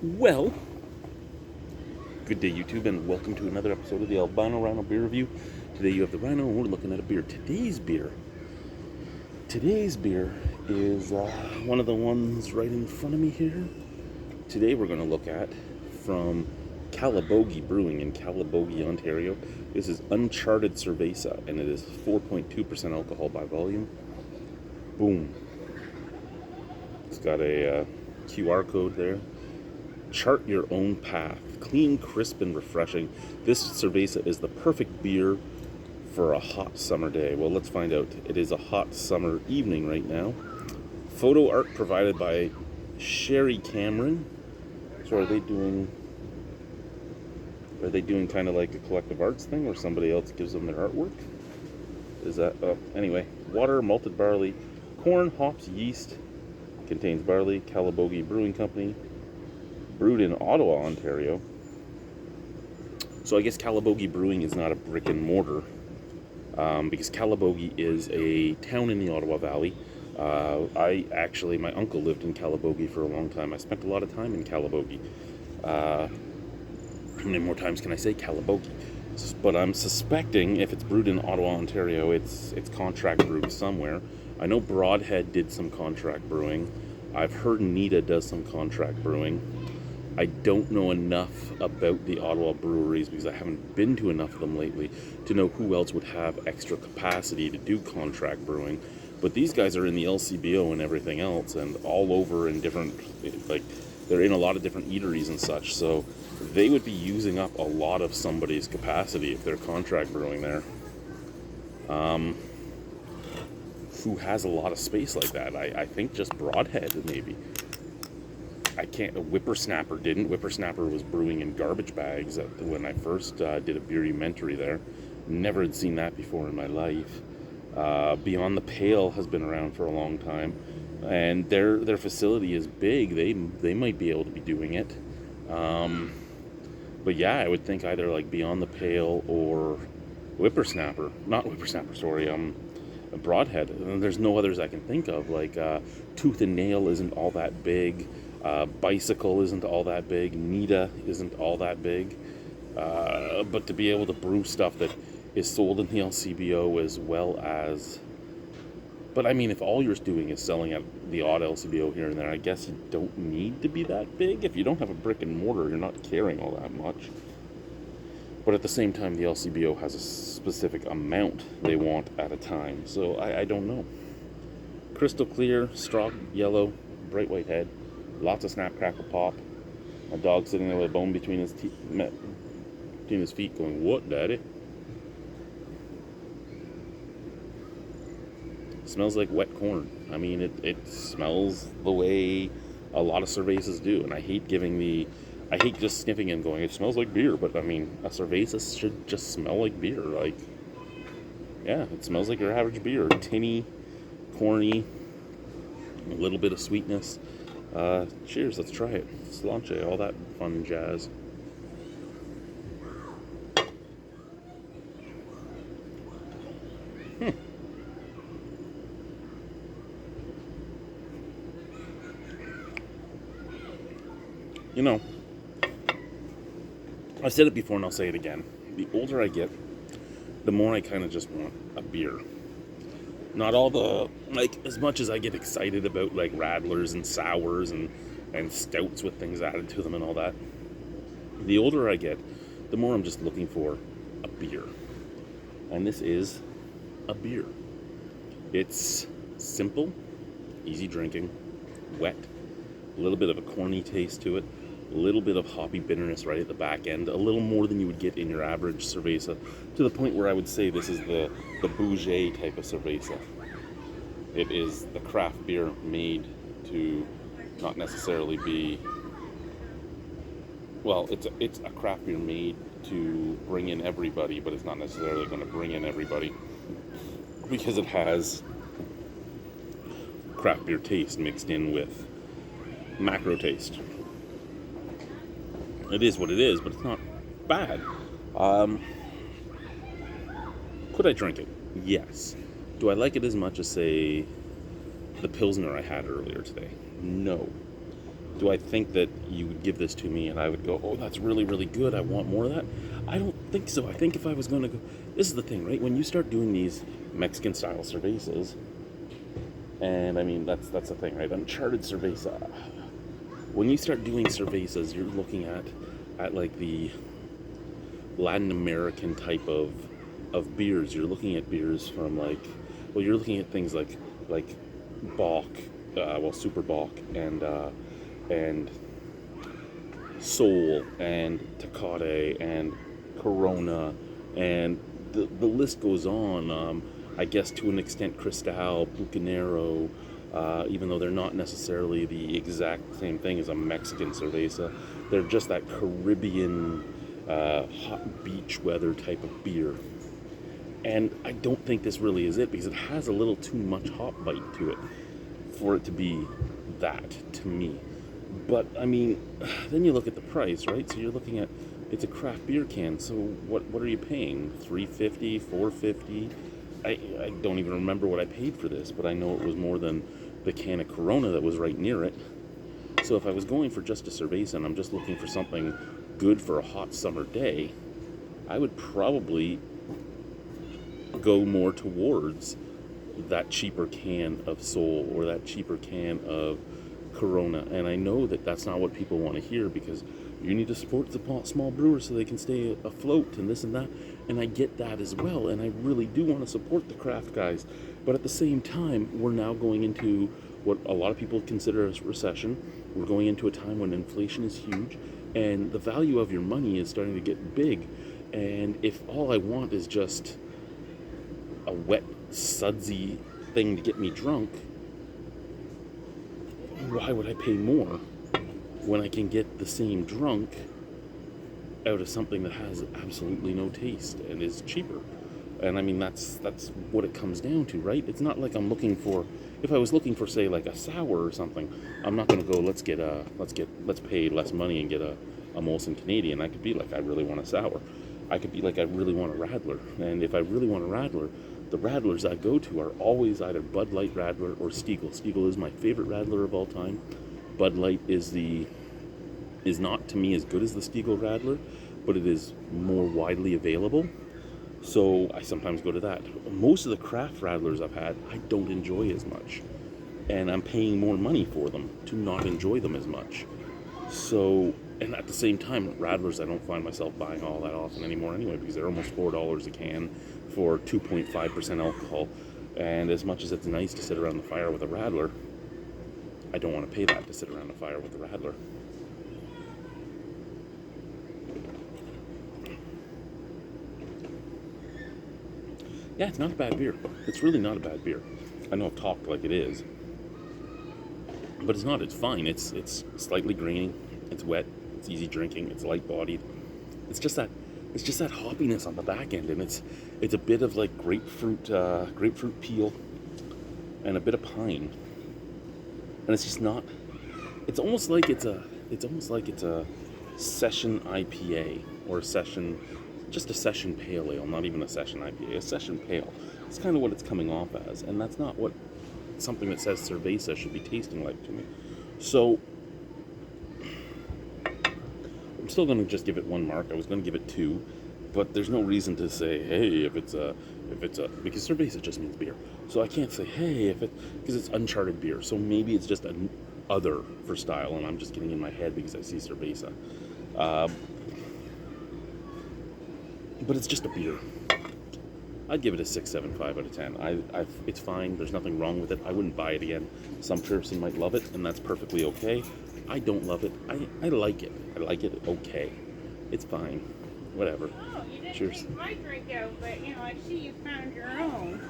Well, good day, YouTube, and welcome to another episode of the Albino Rhino beer review. Today you have the Rhino, and we're looking at a beer. Today's beer is one of the ones right in front of me here. Today we're going to look at from Calabogie Brewing in Calabogie, Ontario. This is Uncharted Cerveza, and it is 4.2% alcohol by volume. Boom. It's got a QR code there. Chart your own path. Clean, crisp, and refreshing. This Cerveza is the perfect beer for a hot summer day. Well, let's find out. It is a hot summer evening right now. Photo art provided by Sherry Cameron. So are they doing kind of like a collective arts thing where somebody else gives them their artwork? Is that anyway, water, malted barley, corn, hops, yeast. Contains barley. Calabogie Brewing Company. Brewed in Ottawa, Ontario. So I guess Calabogie Brewing is not a brick and mortar, because Calabogie is a town in the Ottawa Valley. My uncle lived in Calabogie for a long time. I spent a lot of time in Calabogie. How many more times can I say Calabogie? But I'm suspecting if it's brewed in Ottawa, Ontario, it's contract brewed somewhere. I know Broadhead did some contract brewing. I've heard Nita does some contract brewing. I don't know enough about the Ottawa breweries because I haven't been to enough of them lately to know who else would have extra capacity to do contract brewing. But these guys are in the LCBO and everything else, and all over in different, like, they're in a lot of different eateries and such, so they would be using up a lot of somebody's capacity if they're contract brewing there. Who has a lot of space like that? I think just Broadhead, maybe. Whippersnapper didn't. Whippersnapper was brewing in garbage bags when I first did a beerumentary there. Never had seen that before in my life. Beyond the Pale has been around for a long time, and their facility is big. They might be able to be doing it. But yeah, I would think either like Beyond the Pale or Whippersnapper. Not Whippersnapper, sorry. Broadhead. And there's no others I can think of. Like Tooth and Nail isn't all that big. Bicycle isn't all that big. Nita isn't all that big. But to be able to brew stuff that is sold in the LCBO as well as... But I mean, if all you're doing is selling at the odd LCBO here and there, I guess you don't need to be that big. If you don't have a brick and mortar, you're not carrying all that much. But at the same time, the LCBO has a specific amount they want at a time. So I don't know. Crystal clear, straw yellow, bright white head. Lots of snap, crackle, pop. A dog sitting there with a bone between his feet going, "What, Daddy?" Smells like wet corn. I mean, it smells the way a lot of Cervezas do. And I hate just sniffing and going, "It smells like beer." But I mean, a Cerveza should just smell like beer. Like, yeah, it smells like your average beer. Tinny, corny, a little bit of sweetness. Cheers, let's try it. Slanche, all that fun jazz. You know, I've said it before and I'll say it again. The older I get, the more I kind of just want a beer. Not all the, like, as much as I get excited about, like, radlers and sours and stouts with things added to them and all that. The older I get, the more I'm just looking for a beer. And this is a beer. It's simple, easy drinking, wet, a little bit of a corny taste to it, a little bit of hoppy bitterness right at the back end, a little more than you would get in your average Cerveza, to the point where I would say this is the bougie type of Cerveza. It is the craft beer made to not necessarily be, well, it's a craft beer made to bring in everybody, but it's not necessarily going to bring in everybody because it has craft beer taste mixed in with macro taste. It is what it is, but it's not bad. Could I drink it? Yes. Do I like it as much as, say, the Pilsner I had earlier today? No. Do I think that you would give this to me and I would go, oh, that's really, really good, I want more of that? I don't think so. I think if I was going to go... This is the thing, right? When you start doing these Mexican-style cervezas, and I mean, that's the thing, right? Uncharted Cerveza. When you start doing cervezas, you're looking at like the Latin American type of beers. You're looking at beers from like, well, you're looking at things like Bock, Super Bock, and Sol, and Tecate, and Corona, and the list goes on. I guess to an extent, Cristal, Bucanero, even though they're not necessarily the exact same thing as a Mexican cerveza, they're just that Caribbean hot beach weather type of beer. And I don't think this really is it, because it has a little too much hop bite to it for it to be that, to me. But I mean, then you look at the price, right? So you're looking at, it's a craft beer can, so what are you paying? $3.50, $4.50? I don't even remember what I paid for this, but I know it was more than the can of Corona that was right near it. So if I was going for just a cerveza and I'm just looking for something good for a hot summer day, I would probably go more towards that cheaper can of Sol or that cheaper can of Corona. And I know that that's not what people want to hear, because you need to support the small brewers so they can stay afloat and this and that. And I get that as well, and I really do want to support the craft guys. But at the same time, we're now going into what a lot of people consider a recession. We're going into a time when inflation is huge, and the value of your money is starting to get big. And if all I want is just a wet, sudsy thing to get me drunk, why would I pay more when I can get the same drunk out of something that has absolutely no taste and is cheaper? And I mean, that's what it comes down to, right? It's not like I'm looking for, if I was looking for, say, like a sour or something, I'm not going to go, let's pay less money and get a Molson Canadian. I could be like, I really want a sour. I could be like, I really want a Radler. And if I really want a Radler, the Radlers I go to are always either Bud Light Radler or Stiegl. Stiegl is my favorite Radler of all time. Bud Light is not, to me, as good as the Stiegl Radler, but it is more widely available. So I sometimes go to that. Most of the craft Radlers I've had, I don't enjoy as much. And I'm paying more money for them to not enjoy them as much. So, and at the same time, Radlers I don't find myself buying all that often anymore anyway, because they're almost $4 a can for 2.5% alcohol. And as much as it's nice to sit around the fire with a Radler, I don't want to pay that to sit around the fire with a Radler. Yeah, it's not a bad beer. It's really not a bad beer. I know I've talked like it is, but it's not. It's fine. It's slightly grainy. It's wet. It's easy drinking. It's light-bodied. It's just that hoppiness on the back end, and it's a bit of like grapefruit peel, and a bit of pine, and it's just not. It's almost like it's a session IPA or just a session pale ale, not even a session IPA, a session pale. It's kind of what it's coming off as, and that's not what something that says Cerveza should be tasting like to me. So I'm still going to just give it 1 mark. I was going to give it 2, but there's no reason to say, hey, if it's a because Cerveza just means beer. So I can't say, hey, because it's Uncharted beer. So maybe it's just an other for style, and I'm just getting in my head because I see Cerveza. But it's just a beer. I'd give it a 6.75 out of 10. It's fine. There's nothing wrong with it. I wouldn't buy it again. Some person might love it, and that's perfectly okay. I don't love it. I like it. I like it okay. It's fine. Whatever. Oh, you didn't Cheers. take my drink out, but I see you found your own.